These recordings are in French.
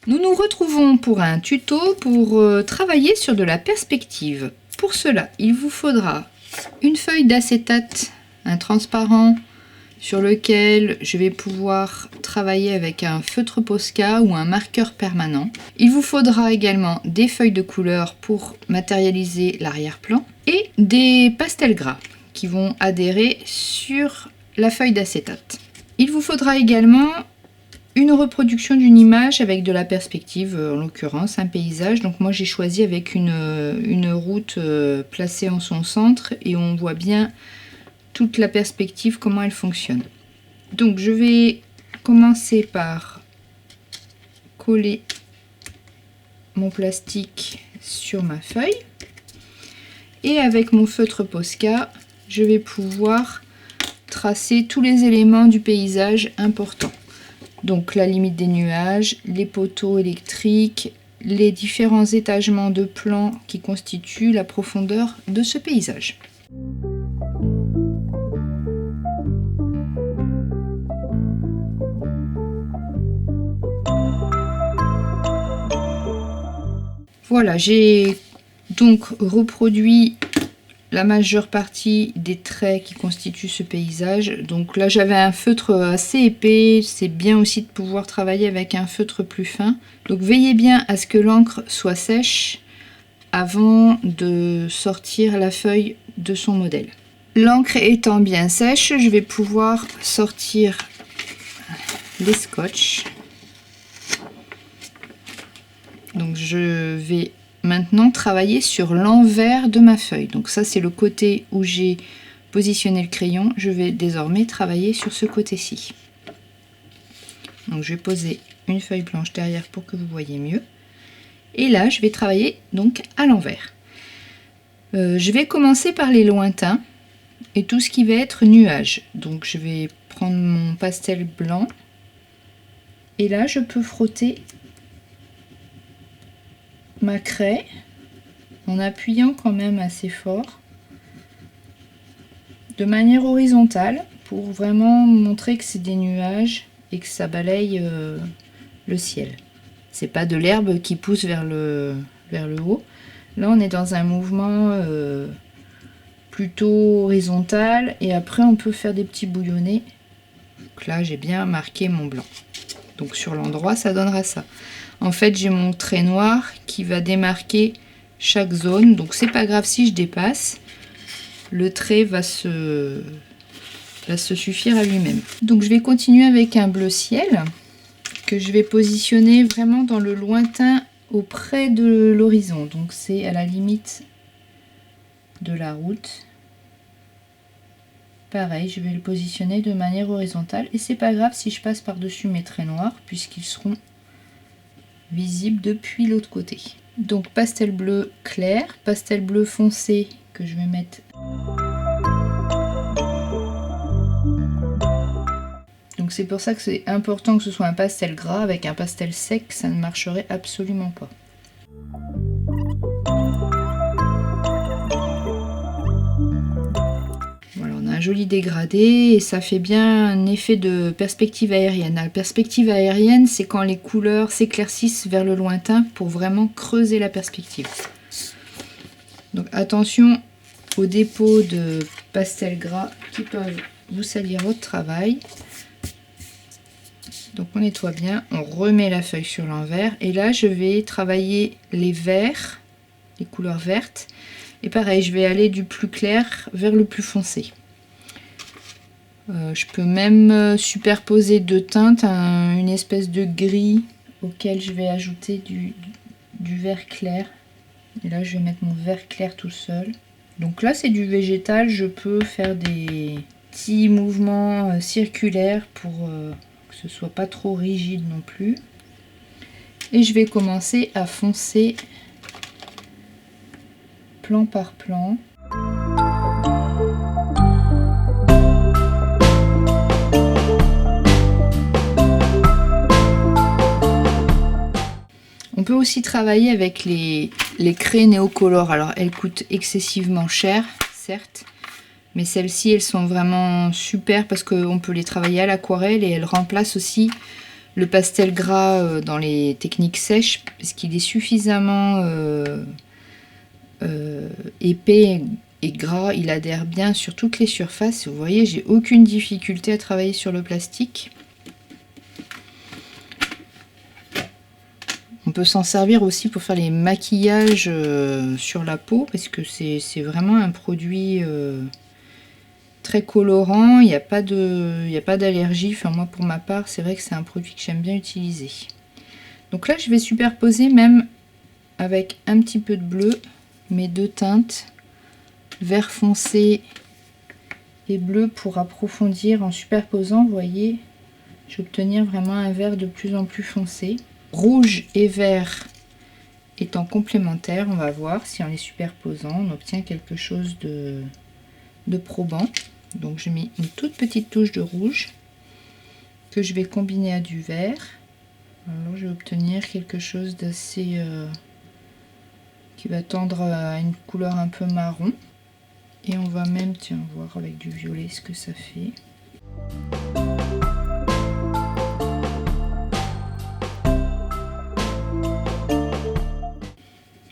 Nous nous retrouvons pour un tuto pour travailler sur de la perspective. Pour cela, il vous faudra une feuille d'acétate, un transparent sur lequel je vais pouvoir travailler avec un feutre Posca ou un marqueur permanent. Il vous faudra également des feuilles de couleur pour matérialiser l'arrière-plan et des pastels gras qui vont adhérer sur la feuille d'acétate. Il vous faudra également une reproduction d'une image avec de la perspective, en l'occurrence un paysage. Donc moi j'ai choisi avec une route placée en son centre et on voit bien toute la perspective, comment elle fonctionne. Donc je vais commencer par coller mon plastique sur ma feuille et avec mon feutre Posca je vais pouvoir tracer tous les éléments du paysage importants. Donc la limite des nuages, les poteaux électriques, les différents étagements de plans qui constituent la profondeur de ce paysage. Voilà, j'ai donc reproduit la majeure partie des traits qui constituent ce paysage. Donc là j'avais un feutre assez épais, c'est bien aussi de pouvoir travailler avec un feutre plus fin. Donc veillez bien à ce que l'encre soit sèche avant de sortir la feuille de son modèle. L'encre étant bien sèche, je vais pouvoir sortir les scotch. Donc je vais maintenant travailler sur l'envers de ma feuille. Donc ça c'est le côté où j'ai positionné le crayon. Je vais désormais travailler sur ce côté-ci. Donc je vais poser une feuille blanche derrière pour que vous voyez mieux. Et là je vais travailler donc à l'envers. Je vais commencer par les lointains et tout ce qui va être nuages. Donc je vais prendre mon pastel blanc et là je peux frotter ma craie en appuyant quand même assez fort de manière horizontale pour vraiment montrer que c'est des nuages et que ça balaye le ciel. C'est pas de l'herbe qui pousse vers le haut. Là on est dans un mouvement plutôt horizontal et après on peut faire des petits bouillonnés. Donc là j'ai bien marqué mon blanc. Donc sur l'endroit ça donnera ça. En fait j'ai mon trait noir qui va démarquer chaque zone, donc c'est pas grave si je dépasse, le trait va se suffire à lui-même. Donc je vais continuer avec un bleu ciel que je vais positionner vraiment dans le lointain auprès de l'horizon, donc c'est à la limite de la route. Pareil, je vais le positionner de manière horizontale et c'est pas grave si je passe par dessus mes traits noirs puisqu'ils seront visible depuis l'autre côté. Donc pastel bleu clair, pastel bleu foncé que je vais mettre. Donc c'est pour ça que c'est important que ce soit un pastel gras. Avec un pastel sec ça ne marcherait absolument pas. Un joli dégradé et ça fait bien un effet de perspective aérienne. La perspective aérienne, c'est quand les couleurs s'éclaircissent vers le lointain pour vraiment creuser la perspective. Donc attention aux dépôts de pastel gras qui peuvent vous salir votre travail. Donc on nettoie bien, on remet la feuille sur l'envers et là je vais travailler les verts, les couleurs vertes et pareil je vais aller du plus clair vers le plus foncé. Je peux même superposer deux teintes, une espèce de gris auquel je vais ajouter du vert clair. Et là je vais mettre mon vert clair tout seul. Donc là c'est du végétal, je peux faire des petits mouvements circulaires pour que ce soit pas trop rigide non plus. Et je vais commencer à foncer plan par plan. On peut aussi travailler avec les craies néocolores. Alors elles coûtent excessivement cher, certes, mais celles-ci elles sont vraiment super parce qu'on peut les travailler à l'aquarelle et elles remplacent aussi le pastel gras dans les techniques sèches parce qu'il est suffisamment épais et gras, il adhère bien sur toutes les surfaces. Vous voyez, j'ai aucune difficulté à travailler sur le plastique. On peut s'en servir aussi pour faire les maquillages sur la peau parce que c'est vraiment un produit très colorant. Il n'y a pas d'allergie. Enfin, moi, pour ma part, c'est vrai que c'est un produit que j'aime bien utiliser. Donc là, je vais superposer même avec un petit peu de bleu mes deux teintes, vert foncé et bleu, pour approfondir en superposant. Vous voyez, je vais obtenir vraiment un vert de plus en plus foncé. Rouge et vert étant complémentaires, on va voir si en les superposant, on obtient quelque chose de probant. Donc je mets une toute petite touche de rouge que je vais combiner à du vert. Alors je vais obtenir quelque chose d'assez qui va tendre à une couleur un peu marron. Et on va même, tiens, voir avec du violet ce que ça fait.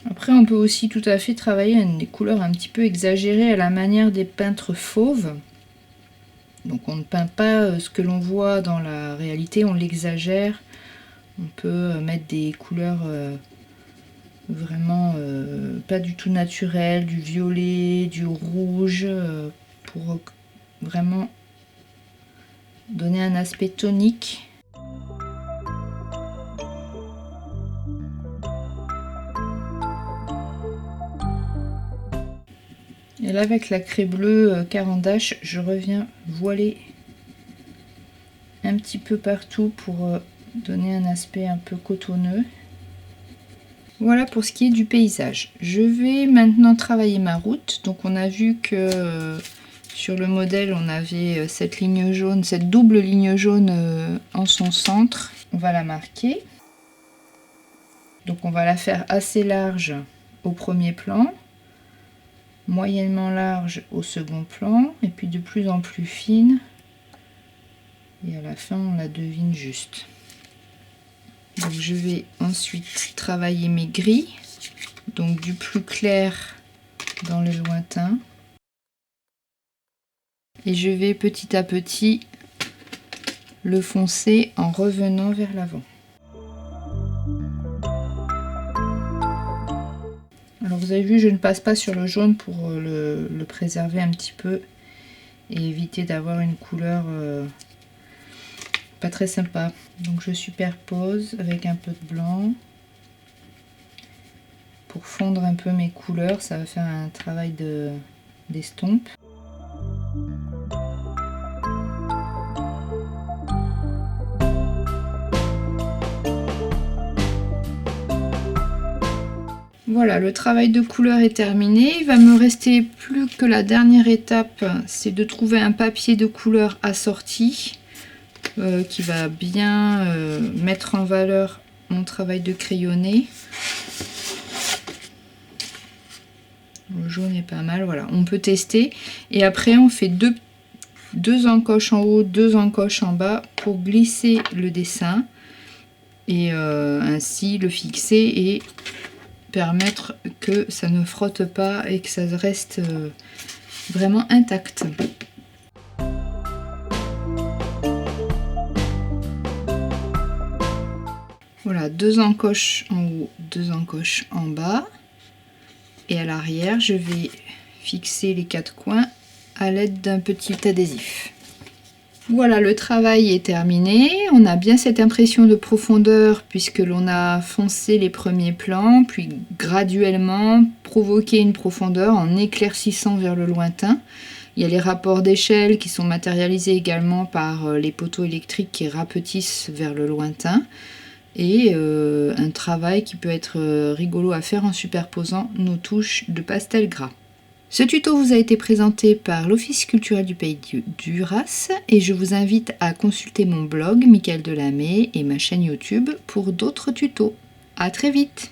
Après, on peut aussi tout à fait travailler des couleurs un petit peu exagérées à la manière des peintres fauves. Donc on ne peint pas ce que l'on voit dans la réalité, on l'exagère. On peut mettre des couleurs vraiment pas du tout naturelles, du violet, du rouge, pour vraiment donner un aspect tonique. Et là, avec la craie bleue Caran d'Ache, je reviens voiler un petit peu partout pour donner un aspect un peu cotonneux. Voilà pour ce qui est du paysage. Je vais maintenant travailler ma route. Donc on a vu que sur le modèle, on avait cette ligne jaune, cette double ligne jaune en son centre. On va la marquer. Donc on va la faire assez large au premier plan, moyennement large au second plan, et puis de plus en plus fine. Et à la fin, on la devine juste. Donc je vais ensuite travailler mes gris, donc du plus clair dans le lointain. Et je vais petit à petit le foncer en revenant vers l'avant. Alors vous avez vu, je ne passe pas sur le jaune pour le préserver un petit peu et éviter d'avoir une couleur pas très sympa. Donc je superpose avec un peu de blanc pour fondre un peu mes couleurs. Ça va faire un travail d'estompe. Voilà, le travail de couleur est terminé. Il va me rester plus que la dernière étape, c'est de trouver un papier de couleur assorti qui va bien mettre en valeur mon travail de crayonné. Le jaune est pas mal, voilà, on peut tester. Et après, on fait deux encoches en haut, deux encoches en bas pour glisser le dessin et ainsi le fixer et permettre que ça ne frotte pas et que ça reste vraiment intact. Voilà, deux encoches en haut, deux encoches en bas. Et à l'arrière, je vais fixer les quatre coins à l'aide d'un petit adhésif. Voilà, le travail est terminé. On a bien cette impression de profondeur puisque l'on a foncé les premiers plans, puis graduellement provoqué une profondeur en éclaircissant vers le lointain. Il y a les rapports d'échelle qui sont matérialisés également par les poteaux électriques qui rapetissent vers le lointain. Et un travail qui peut être rigolo à faire en superposant nos touches de pastel gras. Ce tuto vous a été présenté par l'Office culturel du Pays du Ras et je vous invite à consulter mon blog Michaëlle Delamé et ma chaîne YouTube pour d'autres tutos. À très vite!